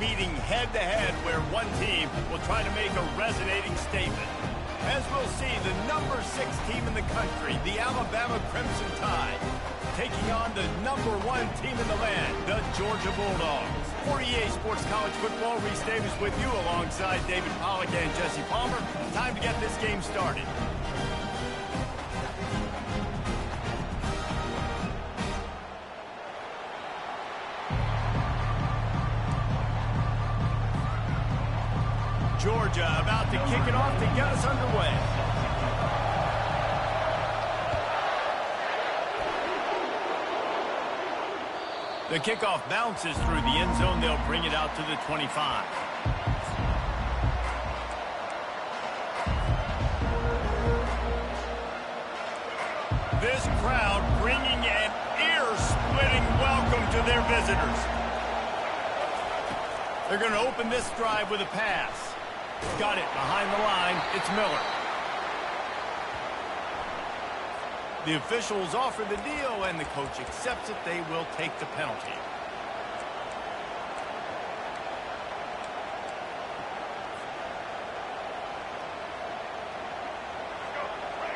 meeting head-to-head where one team will try to make a resonating statement. As we'll see, the number 6 team in the country, the Alabama Crimson Tide, taking on the number 1 team in the land, the Georgia Bulldogs. For EA Sports College Football, Reese Davis with you alongside David Pollack and Jesse Palmer. Time to get this game started. Georgia about to kick it off to get us underway. The kickoff bounces through the end zone. They'll bring it out to the 25. This crowd bringing an ear-splitting welcome to their visitors. They're going to open this drive with a pass. Got it behind the line. It's Miller. The officials offer the deal, and the coach accepts it. They will take the penalty.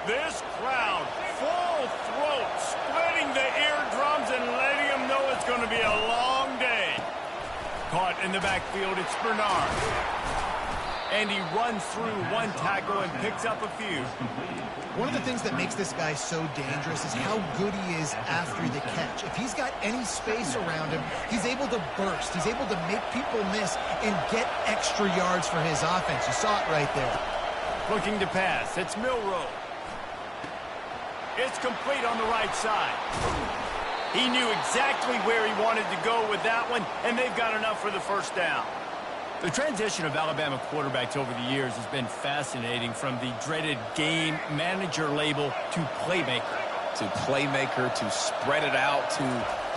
This crowd, full throat, splitting the eardrums and letting them know it's going to be a long day. Caught in the backfield, it's Bernard. And he runs through one tackle and picks up a few. One of the things that makes this guy so dangerous is how good he is after the catch. If he's got any space around him, he's able to burst. He's able to make people miss and get extra yards for his offense. You saw it right there. Looking to pass. It's Milroe. It's complete on the right side. He knew exactly where he wanted to go with that one, and they've got enough for the first down. The transition of Alabama quarterbacks over the years has been fascinating, from the dreaded game manager label to playmaker. To playmaker, to spread it out, to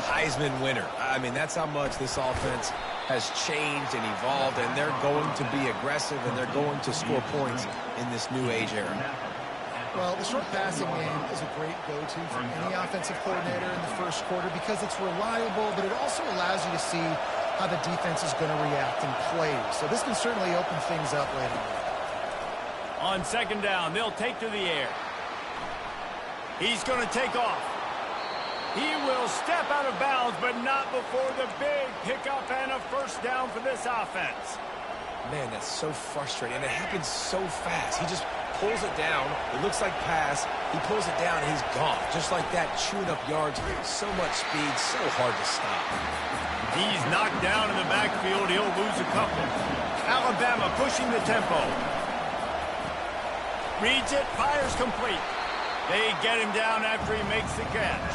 Heisman winner. I mean, that's how much this offense has changed and evolved, and they're going to be aggressive, and they're going to score points in this new age era. Well, the short passing game is a great go-to for any offensive coordinator in the first quarter because it's reliable, but it also allows you to see how the defense is going to react and play. So this can certainly open things up later. On second down, they'll take to the air. He's going to take off. He will step out of bounds, but not before the big pickup and a first down for this offense. Man, that's so frustrating, and it happens so fast. He just pulls it down. It looks like pass. He pulls it down, and he's gone. Just like that, chewing up yards. So much speed, so hard to stop. He's knocked down in the backfield. He'll lose a couple. Alabama pushing the tempo. Reads it, fires complete. They get him down after he makes the catch.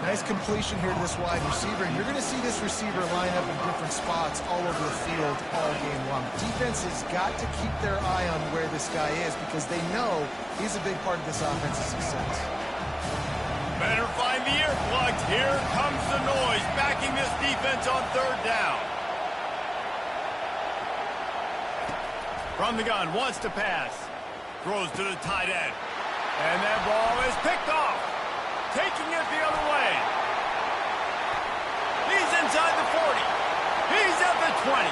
Nice completion here to this wide receiver, and you're going to see this receiver line up in different spots all over the field all game long. Defense has got to keep their eye on where this guy is because they know he's a big part of this offense's success. Better find the earplugs. Here comes the noise, backing this defense on third down. From the gun, wants to pass. Throws to the tight end. And that ball is picked off. Taking it the other way. He's inside the 40. He's at the 20.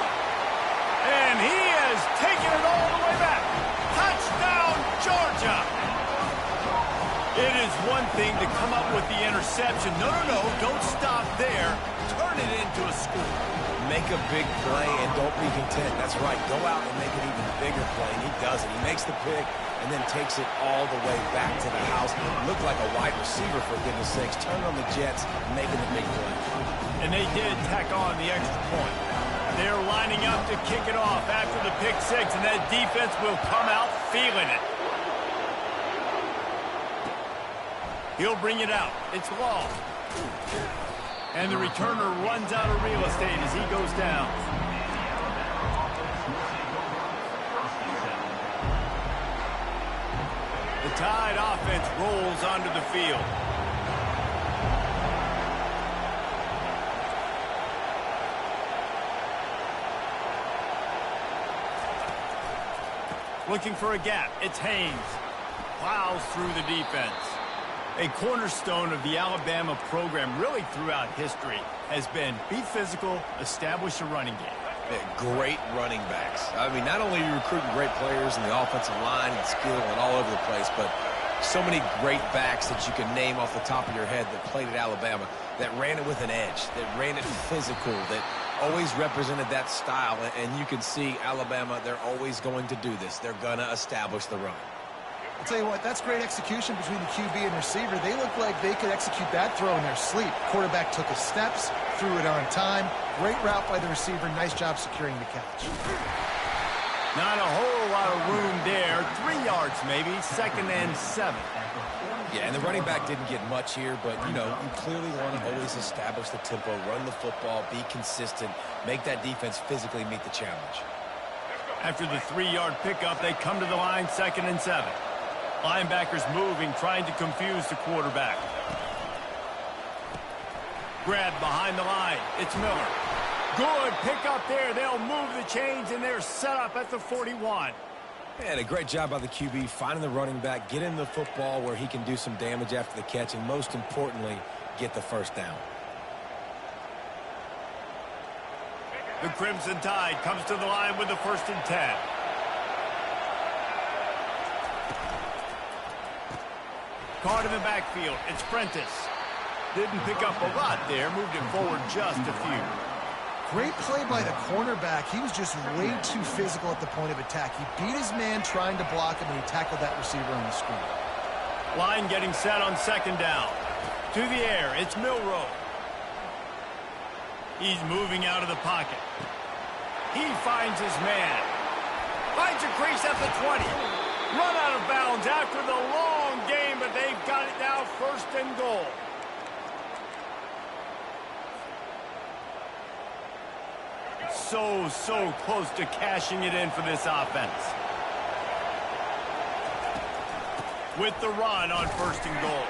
And he has taken it all the way back. Touchdown, Georgia. It is one thing to come up with the interception. No, don't stop there. Turn it into a score. Make a big play and don't be content. That's right. Go out and make an even bigger play. And he does it. He makes the pick and then takes it all the way back to the house. Looked like a wide receiver, for goodness sakes. Turn on the Jets, making the big play. And they did tack on the extra point. They're lining up to kick it off after the pick six, and that defense will come out feeling it. He'll bring it out. It's Law. And the returner runs out of real estate as he goes down. The Tide offense rolls onto the field. Looking for a gap. It's Haynes. Plows through the defense. A cornerstone of the Alabama program really throughout history has been be physical, establish a running game. Great running backs. I mean, not only are you recruiting great players in the offensive line and skill and all over the place, but so many great backs that you can name off the top of your head that played at Alabama, that ran it with an edge, that ran it physical, that always represented that style. And you can see Alabama, they're always going to do this. They're going to establish the run. I'll tell you what, that's great execution between the QB and receiver. They look like they could execute that throw in their sleep. Quarterback took his steps, threw it on time. Great route by the receiver. Nice job securing the catch. Not a whole lot of room there. 3 yards maybe, 2nd and 7. Yeah, and the running back didn't get much here, but, you know, you clearly want to always establish the tempo, run the football, be consistent, make that defense physically meet the challenge. After the 3-yard pickup, they come to the line, 2nd and 7. Linebackers moving, trying to confuse the quarterback. Grab behind the line. It's Miller. Good pickup there. They'll move the chains, and they're set up at the 41. And a great job by the QB finding the running back, getting the football where he can do some damage after the catch, and most importantly, get the first down. The Crimson Tide comes to the line with the 1st and 10. Caught in the backfield. It's Prentice. Didn't pick up a lot there. Moved it forward just a few. Great play by the cornerback. He was just way too physical at the point of attack. He beat his man trying to block him, and he tackled that receiver on the screen. Line getting set on 2nd down. To the air. It's Milroe. He's moving out of the pocket. He finds his man. Finds a crease at the 20. Run out of bounds after the long game, but they've got it now, 1st and goal. So close to cashing it in for this offense. With the run on 1st and goal.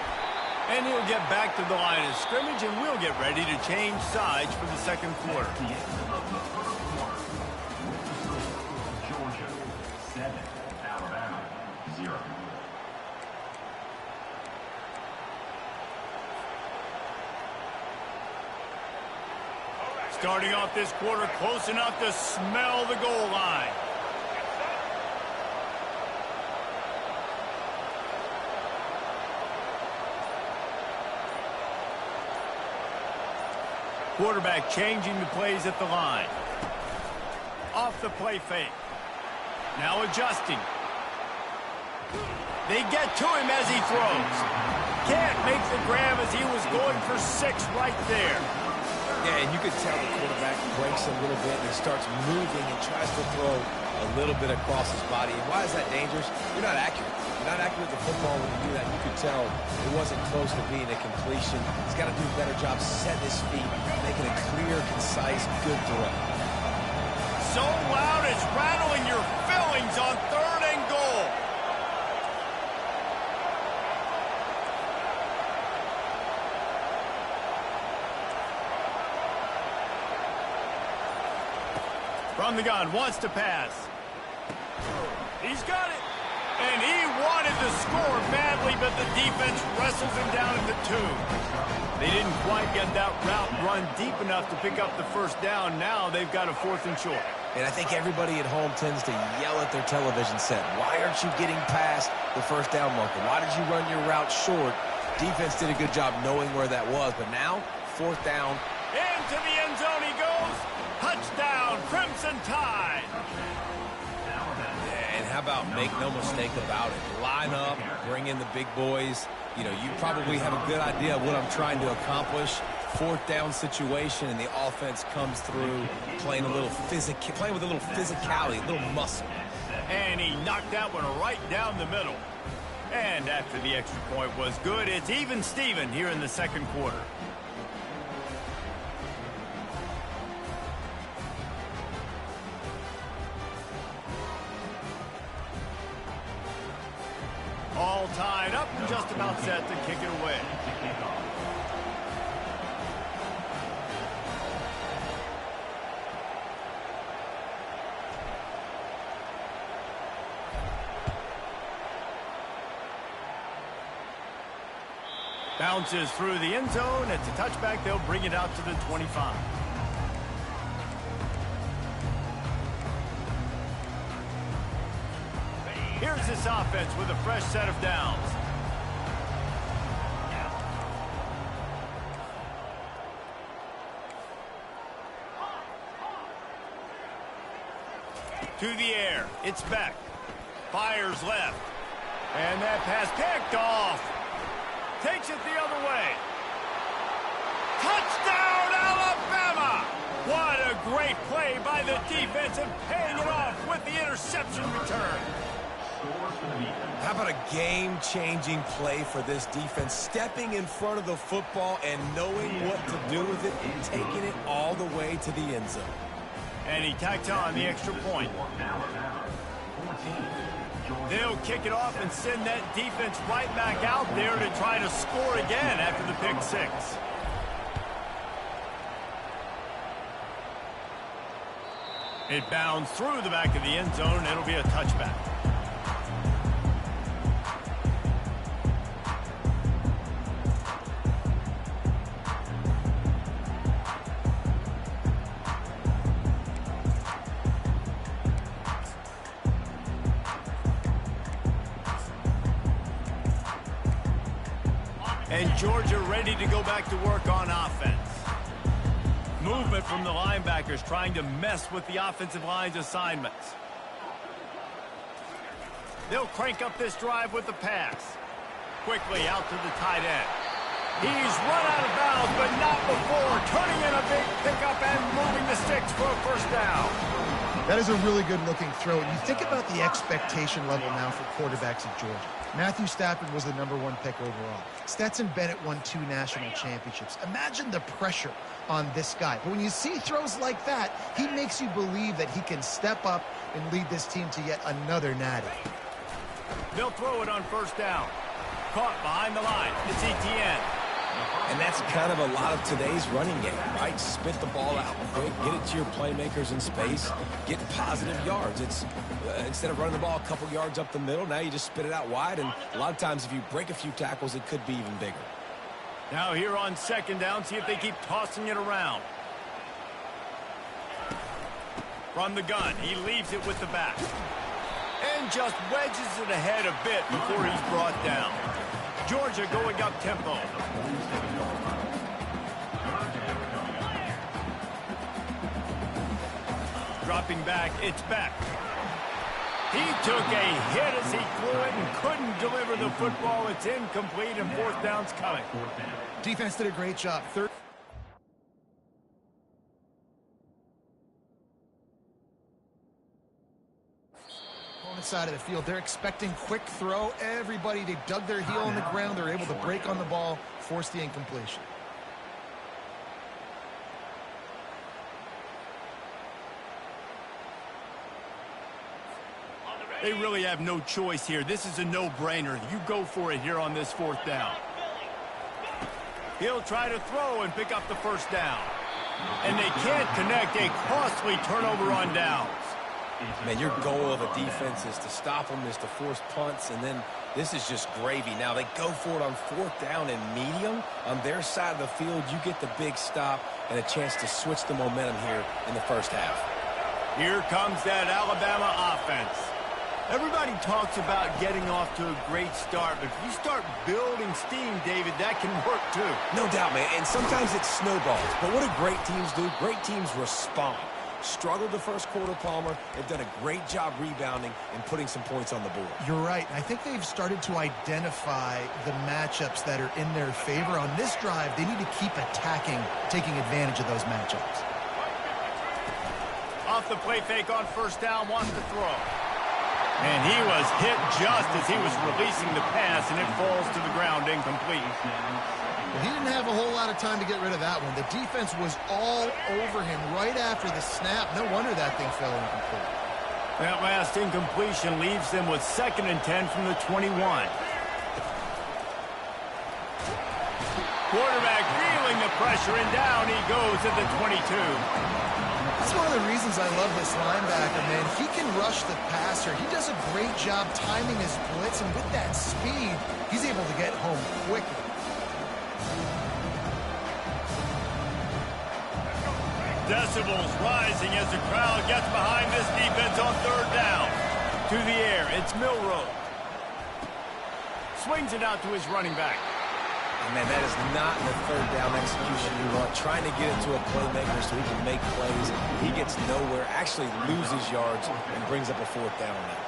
And he'll get back to the line of scrimmage, and we'll get ready to change sides for the 2nd quarter. Georgia 7, Alabama 0. Starting off this quarter close enough to smell the goal line. Quarterback changing the plays at the line. Off the play fake. Now adjusting. They get to him as he throws. Can't make the grab as he was going for 6 right there. Yeah, and you could tell the quarterback breaks a little bit and he starts moving and tries to throw a little bit across his body. And why is that dangerous? You're not accurate. You're not accurate with the football when you do that. You could tell it wasn't close to being a completion. He's got to do a better job setting his feet, making a clear, concise, good throw. So loud it's rattling your fillings on 3rd and goal. From the gun, wants to pass. He's got it. And he wanted to score badly, but the defense wrestles him down at the 2. They didn't quite get that route run deep enough to pick up the 1st down. Now they've got a 4th and short. And I think everybody at home tends to yell at their television set. Why aren't you getting past the 1st down marker? Why did you run your route short? Defense did a good job knowing where that was, but now 4th down. Into the end zone he goes. Touchdown, Crimson Tide. And how about make no mistake about it? Line up, bring in the big boys. You know, you probably have a good idea of what I'm trying to accomplish. 4th down situation, and the offense comes through playing with a little physicality, a little muscle. And he knocked that one right down the middle. And after the extra point was good, it's even Steven here in the 2nd quarter. All tied up and just about set to kick it away. Bounces through the end zone. It's a touchback. They'll bring it out to the 25. Here's this offense with a fresh set of downs. To the air. It's Beck. Fires left. And that pass picked off. Takes it the other way. Touchdown, Alabama! What a great play by the defense and paying it off with the interception return. How about a game-changing play for this defense? Stepping in front of the football and knowing what to do with it and taking it all the way to the end zone. And he tacks on the extra point. They'll kick it off and send that defense right back out there to try to score again after the pick six. It bounds through the back of the end zone. It'll be a touchback. And Georgia ready to go back to work on offense. Movement from the linebackers trying to mess with the offensive line's assignments. They'll crank up this drive with the pass. Quickly out to the tight end. He's run out of bounds, but not before turning in a big pickup and moving the sticks for a first down. That is a really good-looking throw. And you think about the expectation level now for quarterbacks at Georgia. Matthew Stafford was the #1 pick overall. Stetson Bennett won 2 national championships. Imagine the pressure on this guy. But when you see throws like that, he makes you believe that he can step up and lead this team to yet another natty. They'll throw it on first down. Caught behind the line. It's Etienne. And that's kind of a lot of today's running game, right? Spit the ball out quick, get it to your playmakers in space, get positive yards. It's instead of running the ball a couple yards up the middle, now you just spit it out wide, and a lot of times if you break a few tackles, it could be even bigger. Now here on second down, see if they keep tossing it around. From the gun, he leaves it with the back. And just wedges it ahead a bit before he's brought down. Georgia going up tempo. Dropping back, it's Beck. He took a hit as he threw it and couldn't deliver the football. It's incomplete and fourth down's coming. Defense did a great job. Opponent side of the field, they're expecting quick throw. Everybody, they dug their heel on the ground. They're able to break on the ball, force the incompletion. They really have no choice here. This is a no-brainer. You go for it here on this fourth down. He'll try to throw and pick up the first down. And they can't connect. A costly turnover on downs. Man, your goal of a defense is to stop them, is to force punts, and then this is just gravy. Now they go for it on fourth down and medium. On their side of the field, you get the big stop and a chance to switch the momentum here in the first half. Here comes that Alabama offense. Everybody talks about getting off to a great start, but if you start building steam, David, that can work too. No doubt, man, and sometimes it snowballs. But what do great teams do? Great teams respond. Struggled the first quarter, Palmer. They've done a great job rebounding and putting some points on the board. You're right. I think they've started to identify the matchups that are in their favor. On this drive, they need to keep attacking, taking advantage of those matchups. Off the play fake on first down, wants to throw. And he was hit just as he was releasing the pass, and it falls to the ground incomplete. Well, he didn't have a whole lot of time to get rid of that one. The defense was all over him right after the snap. No wonder that thing fell incomplete. That last incompletion leaves them with 2nd and 10 from the 21. Quarterback feeling the pressure, and down he goes at the 22. That's one of the reasons I love this linebacker, man. He can rush the passer. He does a great job timing his blitz, and with that speed, he's able to get home quickly. Decibels rising as the crowd gets behind this defense on third down. To the air, it's Milrow. Swings it out to his running back. And man, that is not the third down execution you want. Trying to get it to a playmaker so he can make plays. He gets nowhere, actually loses yards, and brings up a fourth down now.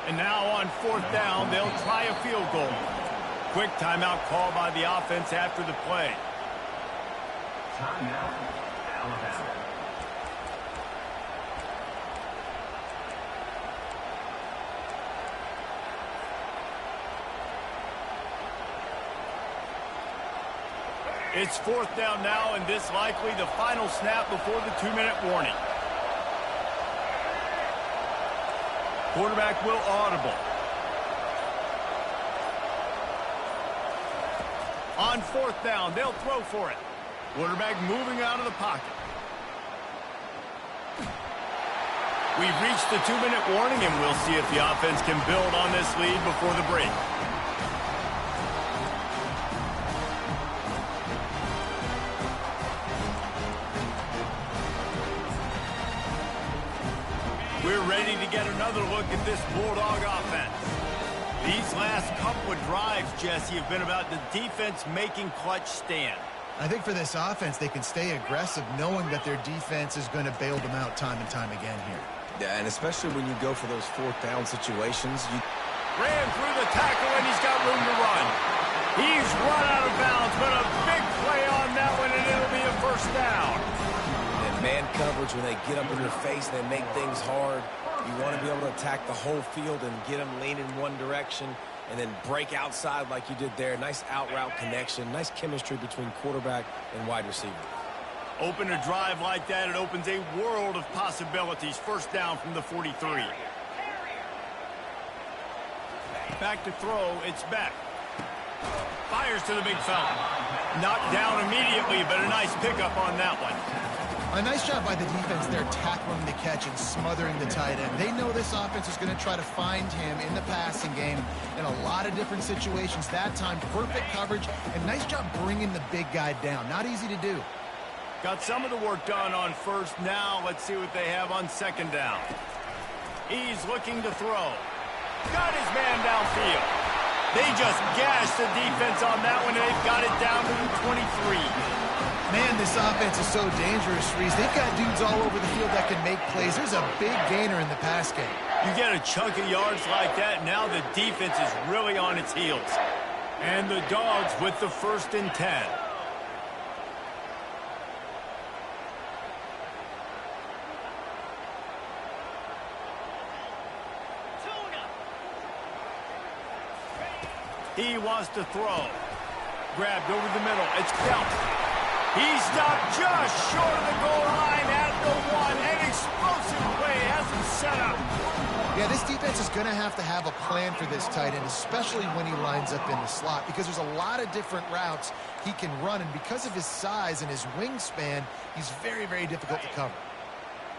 And now on fourth down, they'll try a field goal. Quick timeout call by the offense after the play. Timeout, Alabama. It's fourth down now, and this likely the final snap before the 2-minute warning. Quarterback will audible. On fourth down, they'll throw for it. Quarterback moving out of the pocket. We've reached the 2-minute warning, and we'll see if the offense can build on this lead before the break. We're ready to get another look at this Bulldog offense. These last couple of drives, Jesse, have been about the defense making clutch stand. I think for this offense, they can stay aggressive knowing that their defense is going to bail them out time and time again here. Yeah, and especially when you go for those fourth down situations. Ran through the tackle, and he's got room to run. He's run out of bounds, but a big play on that one, and it'll be a first down. Man coverage, when they get up in your face, they make things hard. You want to be able to attack the whole field and get them leaning one direction and then break outside like you did there. Nice out route connection, nice chemistry between quarterback and wide receiver. Open a drive like that, it opens a world of possibilities. First down from the 43. Back to throw, it's Beck. Fires to the big fella. Knocked down immediately, but a nice pickup on that one. A nice job by the defense there, tackling the catch and smothering the tight end. They know this offense is going to try to find him in the passing game in a lot of different situations. That time, perfect coverage, and nice job bringing the big guy down. Not easy to do. Got some of the work done on first. Now let's see what they have on second down. He's looking to throw. Got his man downfield. They just gashed the defense on that one, and they've got it down to the 23. Man, this offense is so dangerous, Reese. They've got dudes all over the field that can make plays. There's a big gainer in the pass game. You get a chunk of yards like that, now the defense is really on its heels. And the Dogs with the 1st and 10. He wants to throw. Grabbed over the middle. It's Belt. He stopped just short of the goal line at the 1. An explosive play has him set up. Yeah, this defense is going to have a plan for this tight end, especially when he lines up in the slot, because there's a lot of different routes he can run, and because of his size and his wingspan, he's very, very difficult to cover.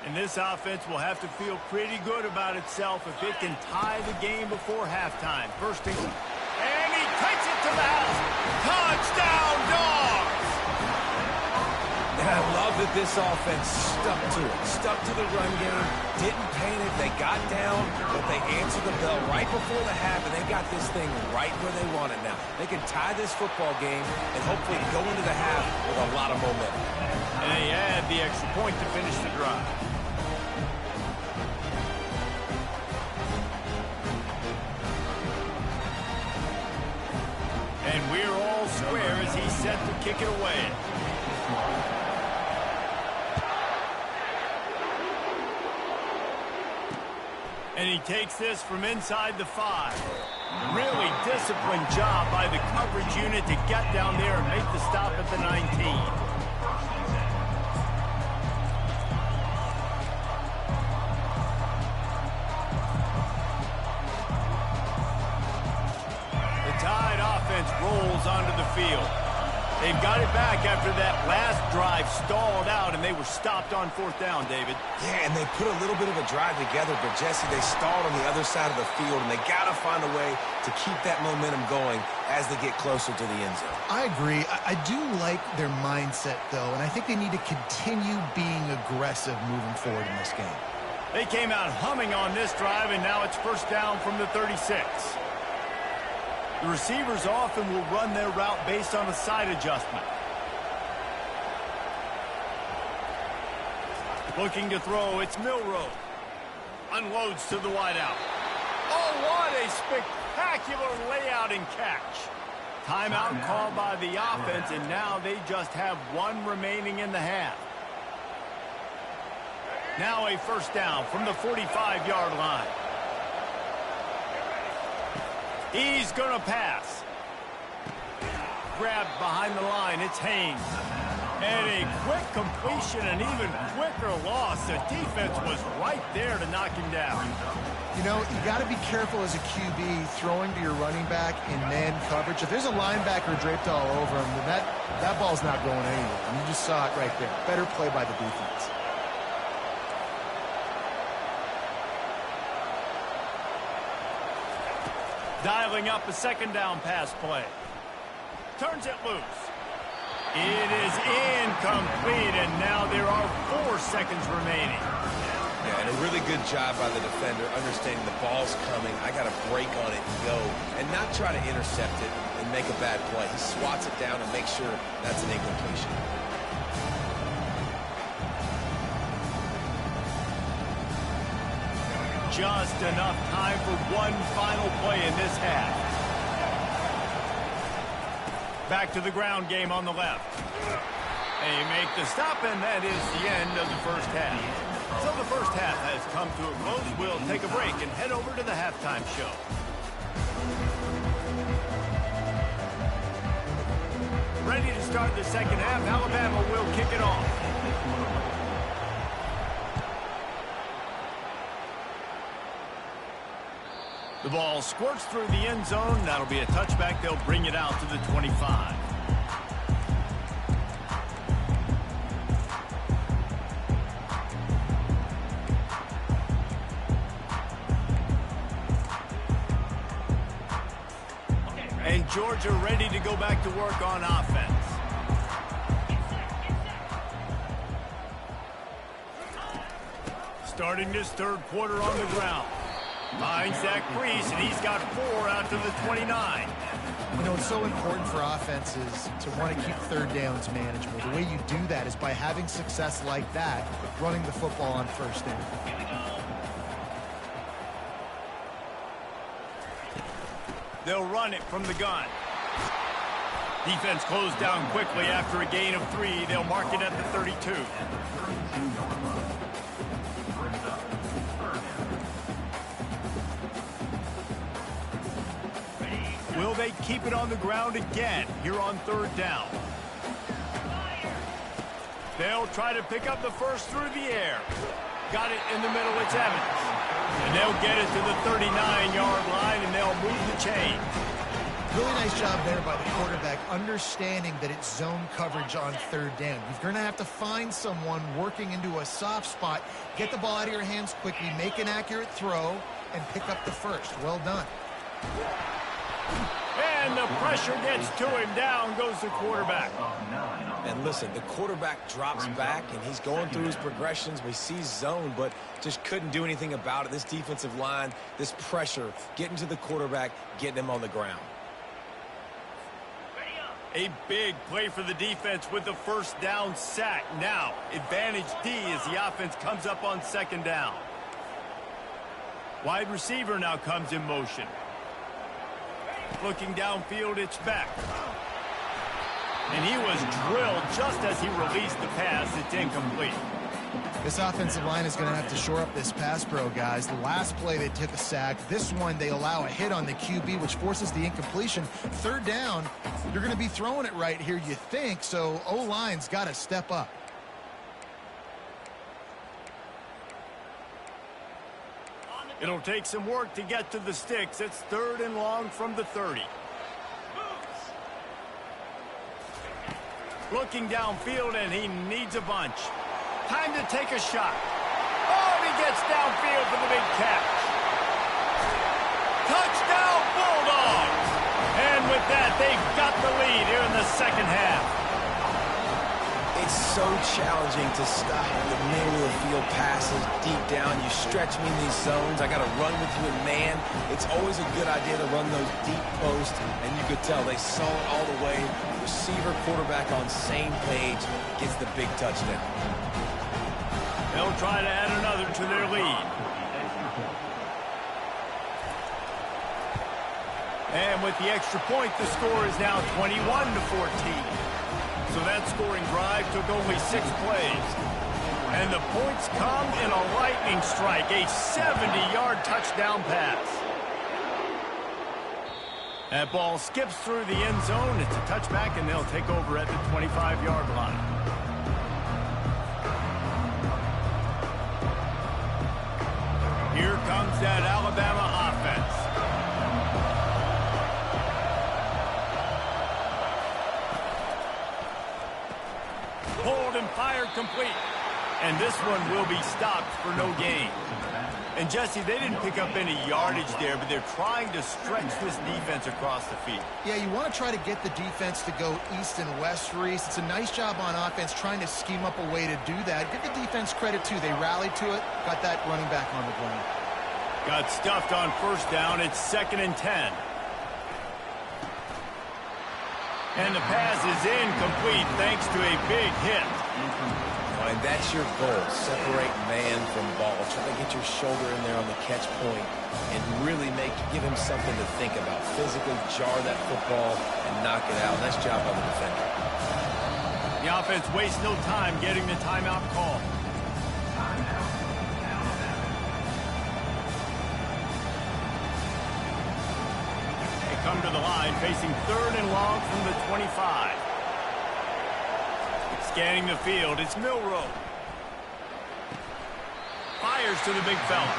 And this offense will have to feel pretty good about itself if it can tie the game before halftime. First and he takes it to the house. Touchdown, Dogs! And I love that this offense stuck to it. Stuck to the run game. Didn't panic. They got down, but they answered the bell right before the half, and they got this thing right where they want it now. They can tie this football game and hopefully go into the half with a lot of momentum. And they add the extra point to finish the drive. And we're all square as he's set to kick it away. And he takes this from inside the 5. Really disciplined job by the coverage unit to get down there and make the stop at the 19. Rolls onto the field. They've got it back after that last drive stalled out, and they were stopped on fourth down, David. Yeah, and they put a little bit of a drive together, but, Jesse, they stalled on the other side of the field, and they got to find a way to keep that momentum going as they get closer to the end zone. I agree. I do like their mindset, though, and I think they need to continue being aggressive moving forward in this game. They came out humming on this drive, and now it's first down from the 36. The receivers often will run their route based on a side adjustment. Looking to throw, it's Milrow. Unloads to the wideout. Oh, what a spectacular layout and catch. Timeout called by the offense, and now they just have one remaining in the half. Now a first down from the 45-yard line. He's going to pass. Grabbed behind the line, it's Haynes. And a quick completion, an even quicker loss. The defense was right there to knock him down. You know, you got to be careful as a QB throwing to your running back in man coverage. If there's a linebacker draped all over him, then that ball's not going anywhere. And you just saw it right there. Better play by the defense. Dialing up a second down pass play. Turns it loose. It is incomplete, and now there are 4 seconds remaining. Yeah, and a really good job by the defender understanding the ball's coming. I got to break on it and go, and not try to intercept it and make a bad play. He swats it down and makes sure that's an incompletion. Just enough time for one final play in this half. Back to the ground game on the left. They make the stop, and that is the end of the first half. So the first half has come to a close. We'll take a break and head over to the halftime show. Ready to start the second half. Alabama will kick it off. The ball squirts through the end zone. That'll be a touchback. They'll bring it out to the 25. And Georgia ready to go back to work on offense. Starting this third quarter on the ground. Finds that crease, and he's got 4 out to the 29. You know, it's so important for offenses to want to keep third downs manageable. The way you do that is by having success like that, running the football on first down. They'll run it from the gun. Defense closed down quickly after a gain of 3. They'll mark it at the 32. Will they keep it on the ground again here on third down? They'll try to pick up the first through the air. Got it in the middle, it's Evans. And they'll get it to the 39-yard line, and they'll move the chain. Really nice job there by the quarterback, understanding that it's zone coverage on third down. You're going to have to find someone working into a soft spot, get the ball out of your hands quickly, make an accurate throw, and pick up the first. Well done. And the pressure gets to him. Down goes the quarterback. And listen, the quarterback drops back, and he's going through his progressions. We see zone, but just couldn't do anything about it. This defensive line, this pressure, getting to the quarterback, getting him on the ground. A big play for the defense with the first down sack. Now, advantage D as the offense comes up on second down. Wide receiver now comes in motion. Looking downfield, it's Beck. And he was drilled just as he released the pass. It's incomplete. This offensive line is going to have to shore up this pass pro, guys. The last play they took a sack. This one they allow a hit on the QB, which forces the incompletion. Third down, you're going to be throwing it right here, you think, so O-line's got to step up. It'll take some work to get to the sticks. It's third and long from the 30. Looking downfield, and he needs a bunch. Time to take a shot. Oh, he gets downfield for the big catch. Touchdown, Bulldogs! And with that, they've got the lead here in the second half. It's so challenging to stop the middle of the field passes deep down. You stretch me in these zones. I got to run with you in man. It's always a good idea to run those deep posts, and you could tell they saw it all the way. Receiver, quarterback on same page, gets the big touchdown. They'll try to add another to their lead. And with the extra point, the score is now 21-14. So that scoring drive took only 6 plays. And the points come in a lightning strike, a 70-yard touchdown pass. That ball skips through the end zone. It's a touchback, and they'll take over at the 25-yard line. Here comes that Alabama offense. Pulled and fired complete. And this one will be stopped for no gain. And Jesse, they didn't pick up any yardage there, but they're trying to stretch this defense across the field. Yeah, you want to try to get the defense to go east and west, Reese. It's a nice job on offense trying to scheme up a way to do that. Give the defense credit, too. They rallied to it, got that running back on the ground. Got stuffed on first down. It's 2nd and 10. And the pass is incomplete thanks to a big hit. And that's your goal. Separate man from ball. Try to get your shoulder in there on the catch point and really give him something to think about. Physically jar that football and knock it out. Nice job by the defender. The offense wastes no time getting the timeout call. Come to the line, facing 3rd and long from the 25. Scanning the field, it's Milroe. Fires to the big fella.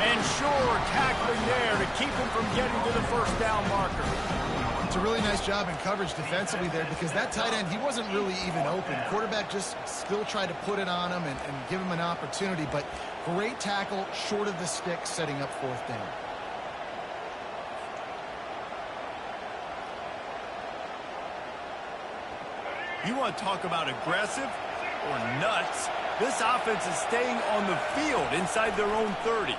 And sure, tackling there to keep him from getting to the first down marker. It's a really nice job in coverage defensively there because that tight end, he wasn't really even open. Quarterback just still tried to put it on him and give him an opportunity, but great tackle, short of the stick, setting up 4th down. You want to talk about aggressive or nuts? This offense is staying on the field inside their own 30.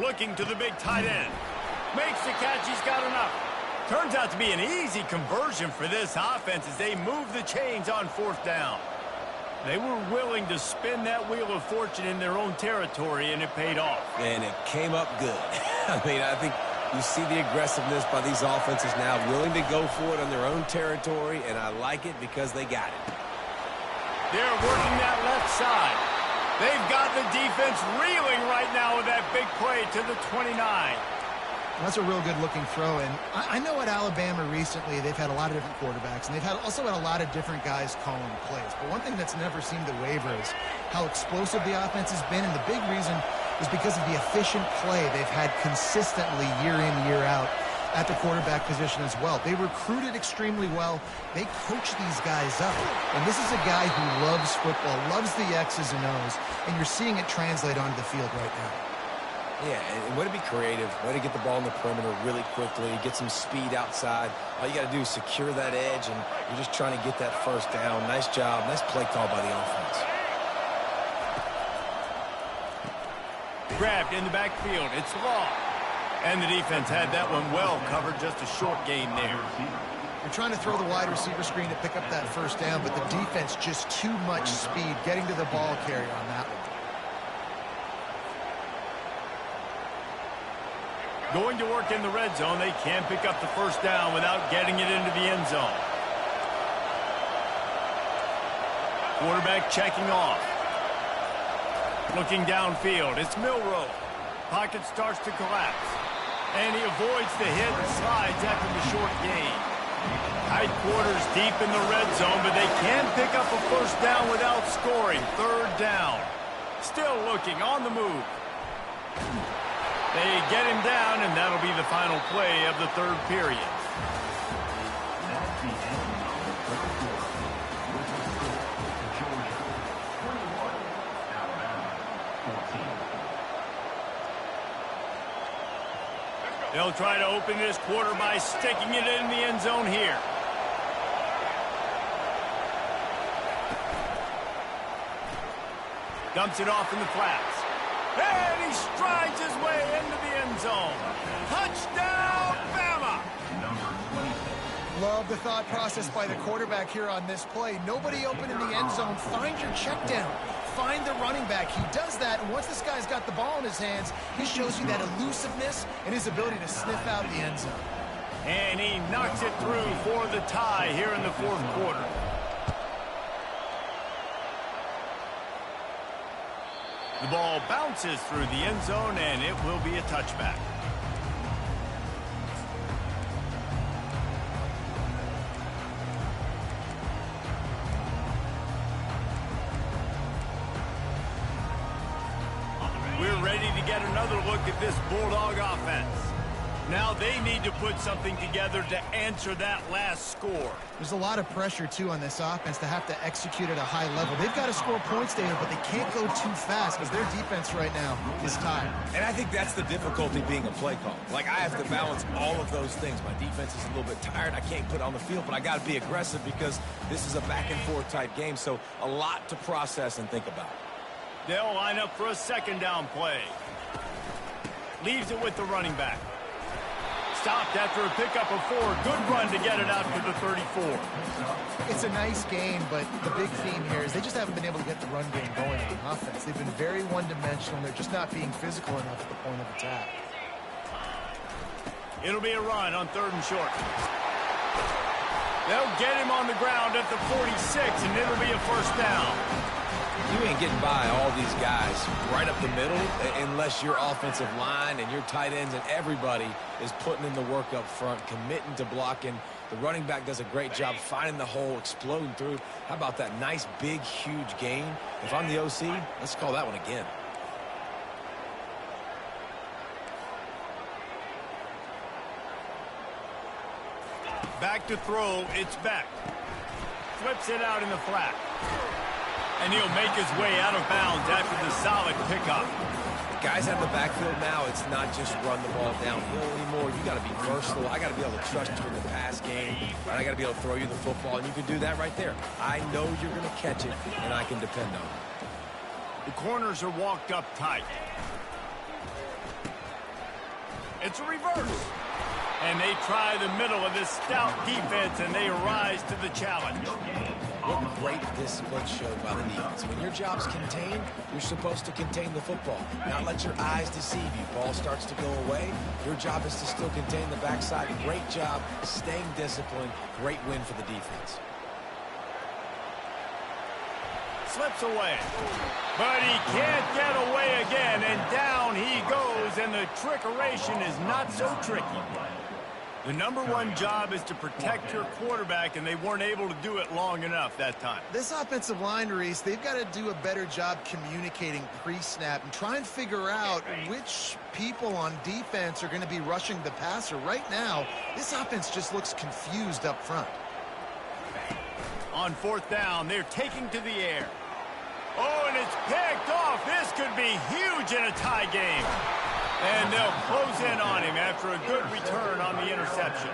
Looking to the big tight end. Makes the catch, he's got enough. Turns out to be an easy conversion for this offense as they move the chains on 4th down. They were willing to spin that wheel of fortune in their own territory, and it paid off. And it came up good. I mean, I think you see the aggressiveness by these offenses now, willing to go for it on their own territory, and I like it because they got it. They're working that left side. They've got the defense reeling right now with that big play to the 29. That's a real good-looking throw, and I know at Alabama recently they've had a lot of different quarterbacks, and they've also had a lot of different guys calling plays. But one thing that's never seemed to waver is how explosive the offense has been, and the big reason is because of the efficient play they've had consistently year in, year out at the quarterback position as well. They recruited extremely well. They coach these guys up, and this is a guy who loves football, loves the X's and O's, and you're seeing it translate onto the field right now. Yeah, and way to be creative, way to get the ball in the perimeter really quickly, get some speed outside. All you got to do is secure that edge, and you're just trying to get that first down. Nice job. Nice play call by the offense. Grabbed in the backfield. It's Law. And the defense had that one well covered. Just a short gain there. You're trying to throw the wide receiver screen to pick up that first down, but the defense just too much speed getting to the ball carrier on that one. Going to work in the red zone. They can't pick up the first down without getting it into the end zone. Quarterback checking off. Looking downfield. It's Milroe. Pocket starts to collapse. And he avoids the hit and slides after the short gain. Tight quarters deep in the red zone, but they can pick up a first down without scoring. 3rd down. Still looking on the move. They get him down, and that'll be the final play of the 3rd period. That's the end of the 3rd quarter. With the score, Georgia 21, Alabama 14. They'll try to open this quarter by sticking it in the end zone here. Dumps it off in the flats. And he strides his way into the end zone. Touchdown, Bama! Number 26. Love the thought process by the quarterback here on this play. Nobody open in the end zone. Find your check down. Find the running back. He does that, and once this guy's got the ball in his hands, he shows you that elusiveness and his ability to sniff out the end zone. And he knocks it through for the tie here in the fourth quarter. The ball bounces through the end zone, and it will be a touchback. We're ready to get another look at this Bulldog offense. Now they need to put something together to answer that last score. There's a lot of pressure, too, on this offense to have to execute at a high level. They've got to score points, David, but they can't go too fast because their defense right now is tired. And I think that's the difficulty being a play call. Like, I have to balance all of those things. My defense is a little bit tired. I can't put it on the field, but I got to be aggressive because this is a back-and-forth type game, so a lot to process and think about. They'll line up for a second down play. Leaves it with the running back. Stopped after a pickup of 4. Good run to get it out to the 34. It's a nice game, but the big theme here is they just haven't been able to get the run game going on offense. They've been very one-dimensional. They're just not being physical enough at the point of attack. It'll be a run on 3rd and short. They'll get him on the ground at the 46, and it'll be a first down. You ain't getting by all these guys right up the middle unless your offensive line and your tight ends and everybody is putting in the work up front, committing to blocking. The running back does a great job finding the hole, exploding through. How about that nice, big, huge gain? If I'm the OC, let's call that one again. Back to throw, it's Beck. Flips it out in the flat. And he'll make his way out of bounds after the solid pickup. Guys out in the backfield now, it's not just run the ball downhill anymore. You got to be versatile. I got to be able to trust you in the pass game. And I got to be able to throw you the football, and you can do that right there. I know you're going to catch it, and I can depend on it. The corners are walked up tight. It's a reverse. And they try the middle of this stout defense, and they rise to the challenge. What great discipline showed by the defense. When your job's contained, you're supposed to contain the football. Not let your eyes deceive you. Ball starts to go away. Your job is to still contain the backside. Great job staying disciplined. Great win for the defense. Slips away. But he can't get away again, and down he goes, and the trickeration is not so tricky. The number one job is to protect your quarterback, and they weren't able to do it long enough that time. This offensive line, Reese, they've got to do a better job communicating pre-snap and try and figure out which people on defense are going to be rushing the passer. Right now, this offense just looks confused up front. On 4th down, they're taking to the air. Oh, and it's picked off. This could be huge in a tie game. And they'll close in on him after a good return on the interception.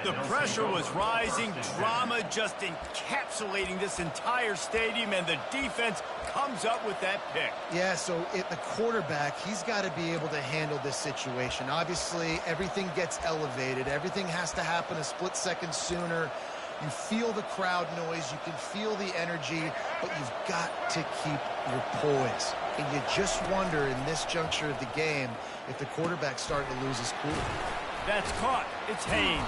The pressure was rising, drama just encapsulating this entire stadium, and the defense comes up with that pick. Yeah, so the quarterback, he's got to be able to handle this situation. Obviously, everything gets elevated. Everything has to happen a split second sooner. You feel the crowd noise, you can feel the energy, but you've got to keep your poise. And you just wonder in this juncture of the game if the quarterback's starting to lose his cool. That's caught. It's Haynes.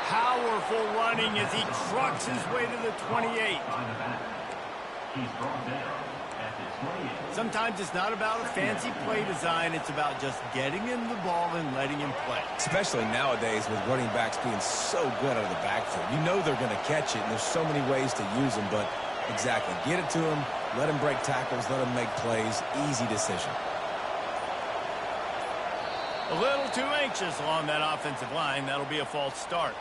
Powerful running as he trucks his way to the 28. He's brought down at the 28. Sometimes it's not about a fancy play design. It's about just getting him the ball and letting him play. Especially nowadays with running backs being so good out of the backfield. You know they're going to catch it, and there's so many ways to use them, but exactly. Get it to him, let him break tackles, let him make plays. Easy decision. A little too anxious along that offensive line. That'll be a false start.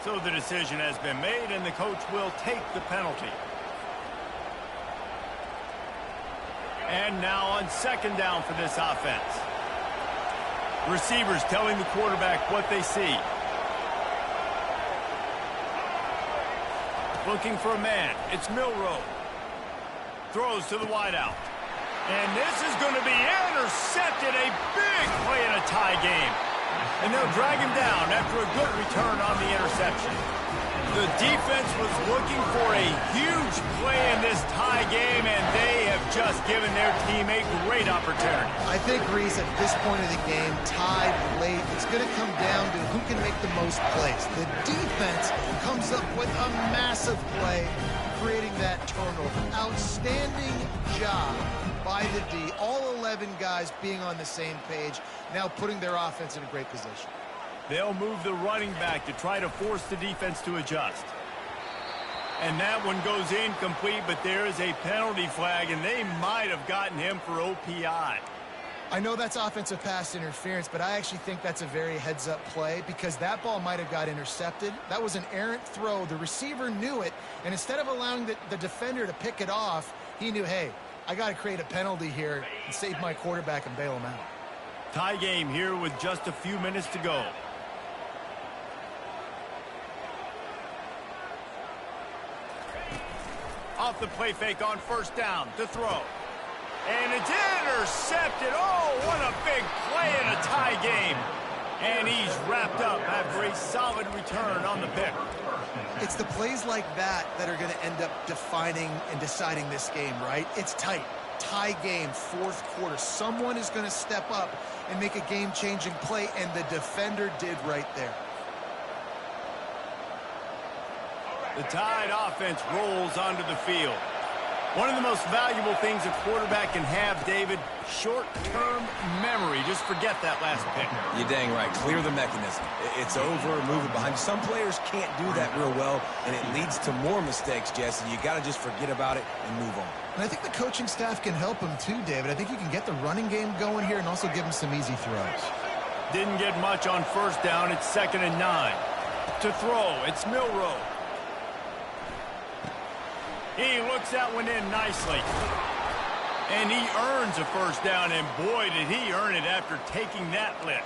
So the decision has been made, and the coach will take the penalty. And now on 2nd down for this offense. Receivers telling the quarterback what they see. Looking for a man. It's Milroe. Throws to the wideout. And this is going to be intercepted. A big play in a tie game. And they'll drag him down after a good return on the interception. The defense was looking for a huge play in this tie game, and they have just given their team a great opportunity. I think, Reese, at this point of the game, tied late, it's going to come down to who can make the most plays. The defense comes up with a massive play, creating that turnover. Outstanding job by the D. All 11 guys being on the same page, now putting their offense in a great position. They'll move the running back to try to force the defense to adjust. And that one goes incomplete, but there is a penalty flag, and they might have gotten him for OPI. I know that's offensive pass interference, but I actually think that's a very heads-up play because that ball might have got intercepted. That was an errant throw. The receiver knew it, and instead of allowing the defender to pick it off, he knew, hey, I got to create a penalty here and save my quarterback and bail him out. Tie game here with just a few minutes to go. Off the play fake on first down to throw. And it's intercepted. Oh, what a big play in a tie game. And he's wrapped up after a solid return on the pick. It's the plays like that that are going to end up defining and deciding this game, right? It's tight. Tie game, fourth quarter. Someone is going to step up and make a game-changing play, and the defender did right there. The Tide offense rolls onto the field. One of the most valuable things a quarterback can have, David, short-term memory. Just forget that last pick. You're dang right. Clear the mechanism. It's over, move it behind you. Some players can't do that real well, and it leads to more mistakes, Jesse. You got to just forget about it and move on. And I think the coaching staff can help him too, David. I think you can get the running game going here and also give him some easy throws. Didn't get much on first down. It's 2nd and 9. To throw, it's Milrow. He looks that one in nicely. And he earns a first down, and boy, did he earn it after taking that lick.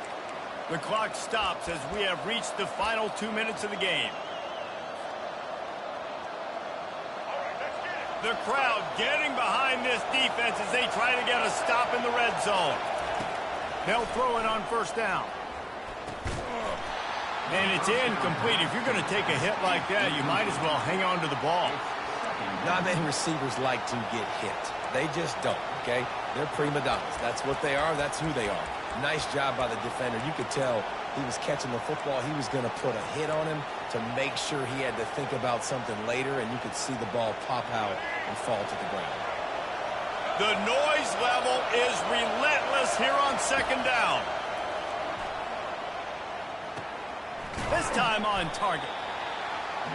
The clock stops as we have reached the final 2 minutes of the game. The crowd getting behind this defense as they try to get a stop in the red zone. They'll throw it on first down. And it's incomplete. If you're going to take a hit like that, you might as well hang on to the ball. Not many receivers like to get hit. They just don't, okay? They're prima donnas. That's what they are. That's who they are. Nice job by the defender. You could tell he was catching the football. He was going to put a hit on him to make sure he had to think about something later, and you could see the ball pop out and fall to the ground. The noise level is relentless here on 2nd down. This time on target.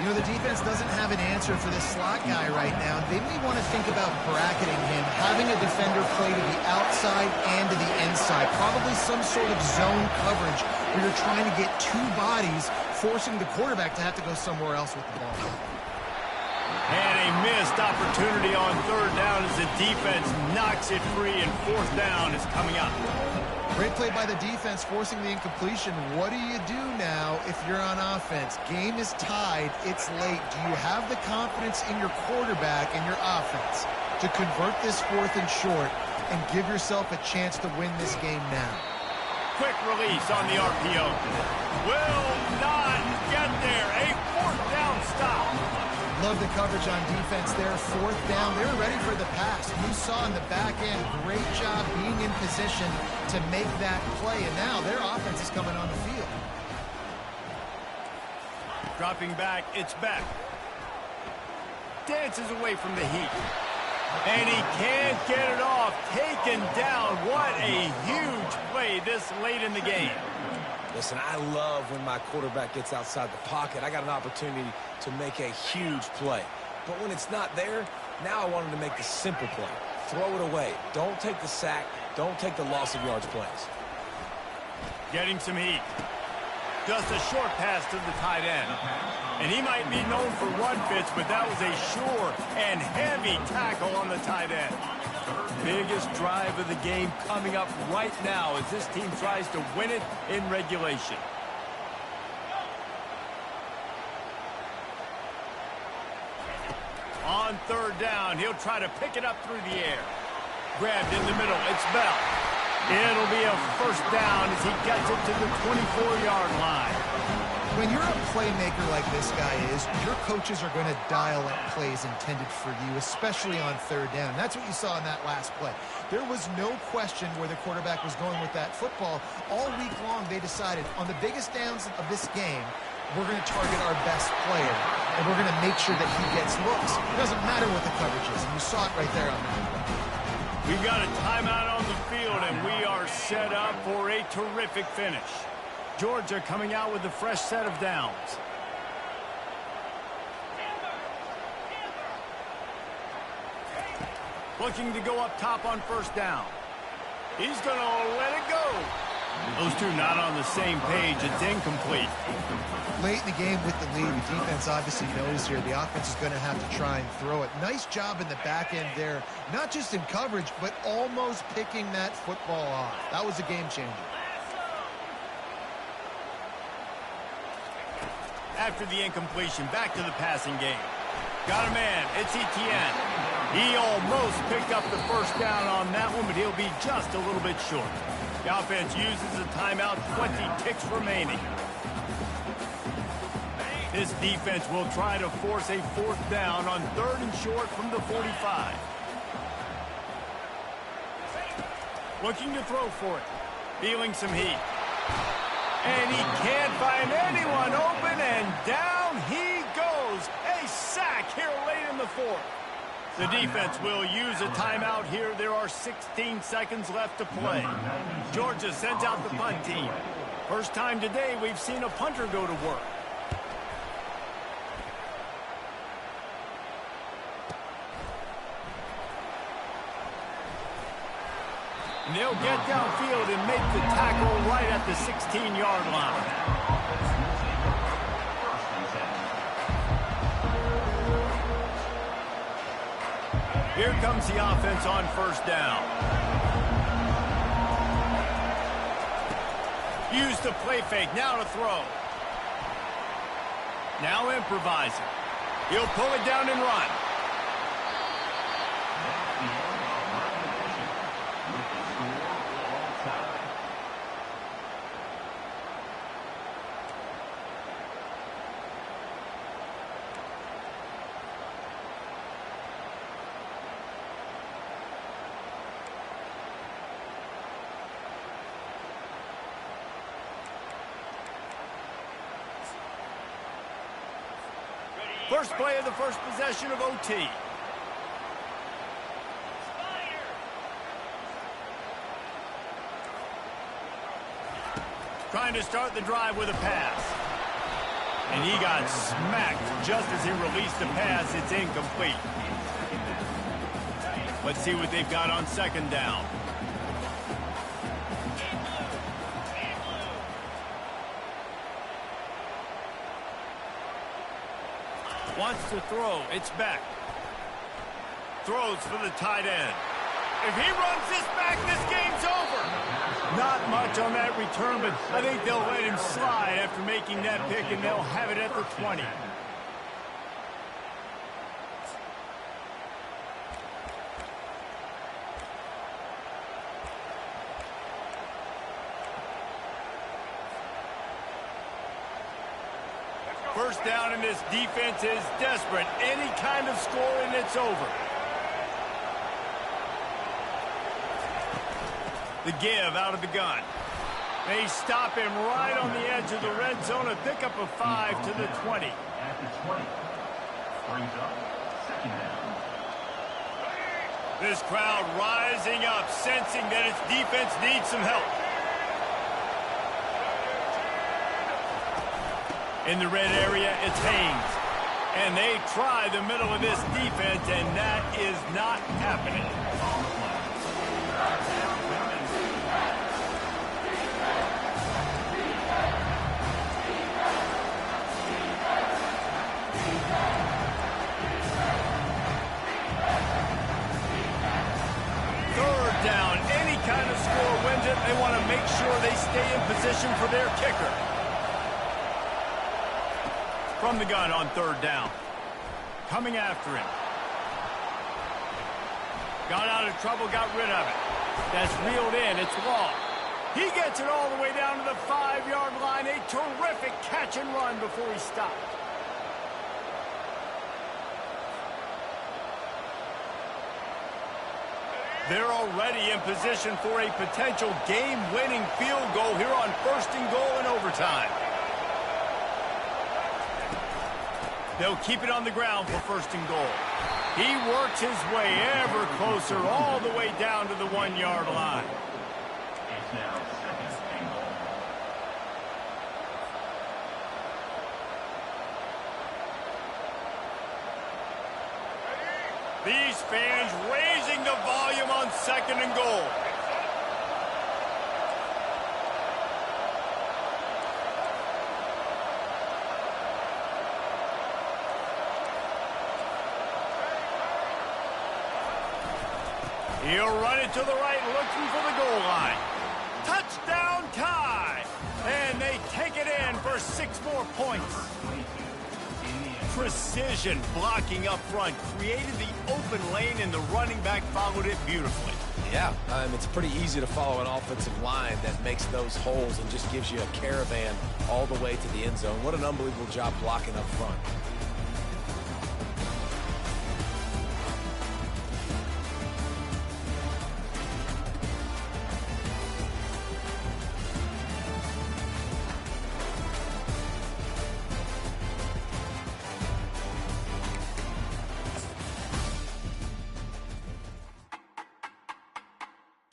You know, the defense doesn't have an answer for this slot guy right now. They may want to think about bracketing him, having a defender play to the outside and to the inside. Probably some sort of zone coverage where you're trying to get two bodies, forcing the quarterback to have to go somewhere else with the ball. And a missed opportunity on 3rd down as the defense knocks it free, and 4th down is coming up. Great play by the defense, forcing the incompletion. What do you do now if you're on offense? Game is tied. It's late. Do you have the confidence in your quarterback and your offense to convert this 4th and short and give yourself a chance to win this game now? Quick release on the RPO. Will not get there. A 4th down stop. Love the coverage on defense there. 4th down. They were ready for the pass. You saw in the back end, great job being in position to make that play. And now their offense is coming on the field. Dropping back, it's Beck. Dances away from the heat. And he can't get it off. Taken down. What a huge play this late in the game. Listen, I love when my quarterback gets outside the pocket. I got an opportunity to make a huge play. But when it's not there, now I want him to make the simple play. Throw it away. Don't take the sack. Don't take the loss of yards plays. Getting some heat. Just a short pass to the tight end. And he might be known for run fits, but that was a sure and heavy tackle on the tight end. Biggest drive of the game coming up right now as this team tries to win it in regulation. On 3rd down, he'll try to pick it up through the air. Grabbed in the middle. It's Bell. It'll be a first down as he gets it to the 24-yard line. When you're a playmaker like this guy is, your coaches are going to dial up plays intended for you, especially on third down. That's what you saw in that last play. There was no question where the quarterback was going with that football. All week long, they decided on the biggest downs of this game, we're going to target our best player, and we're going to make sure that he gets looks. It doesn't matter what the coverage is, and you saw it right there on that play. We've got a timeout on the field, and we are set up for a terrific finish. Georgia coming out with a fresh set of downs. Looking to go up top on first down. He's going to let it go. Those two not on the same page. It's incomplete. Late in the game with the lead, the defense obviously knows here the offense is going to have to try and throw it. Nice job in the back end there, not just in coverage, but almost picking that football off. That was a game changer. After the incompletion, back to the passing game. Got a man. It's Etienne. He almost picked up the first down on that one, but he'll be just a little bit short. The offense uses a timeout, 20 ticks remaining. This defense will try to force a fourth down on third and short from the 45. Looking to throw for it. Feeling some heat. And he can't find anyone open, and down he goes. A sack here late in the fourth. The defense will use a timeout here. There are 16 seconds left to play. Georgia sends out the punt team. First time today we've seen a punter go to work. And they'll get downfield and make the tackle right at the 16-yard line. Here comes the offense on first down. Use the play fake. Now to throw. Now improvising. He'll pull it down and run. First play of the first possession of OT. Trying to start the drive with a pass. And he got smacked just as he released the pass. It's incomplete. Let's see what they've got on second down. Wants to throw. It's back. Throws for the tight end. If he runs this back, this game's over. Not much on that return, but I think they'll let him slide after making that pick, and they'll have it at the 20. First down, and this defense is desperate. Any kind of score, and it's over. The give out of the gun. They stop him right on the edge of the red zone. A pickup of 5 to the 20. At the 20. Brings up second down. This crowd rising up, sensing that its defense needs some help. In the red area, it's Haynes. And they try the middle of this defense, and that is not happening. Third down, any kind of score wins it. They want to make sure they stay in position for their kicker. From the gun on third down. Coming after him. Got out of trouble, got rid of it. That's reeled in. It's long. He gets it all the way down to the 5-yard line. A terrific catch and run before he stopped. They're already in position for a potential game-winning field goal here on 1st and goal in overtime. They'll keep it on the ground for 1st and goal. He works his way ever closer all the way down to the 1-yard line. It's now 2nd and goal. These fans raising the volume on 2nd and goal. He'll run it to the right, looking for the goal line. Touchdown tie! And they take it in for 6 more points. Precision blocking up front created the open lane, and the running back followed it beautifully. Yeah, it's pretty easy to follow an offensive line that makes those holes and just gives you a caravan all the way to the end zone. What an unbelievable job blocking up front.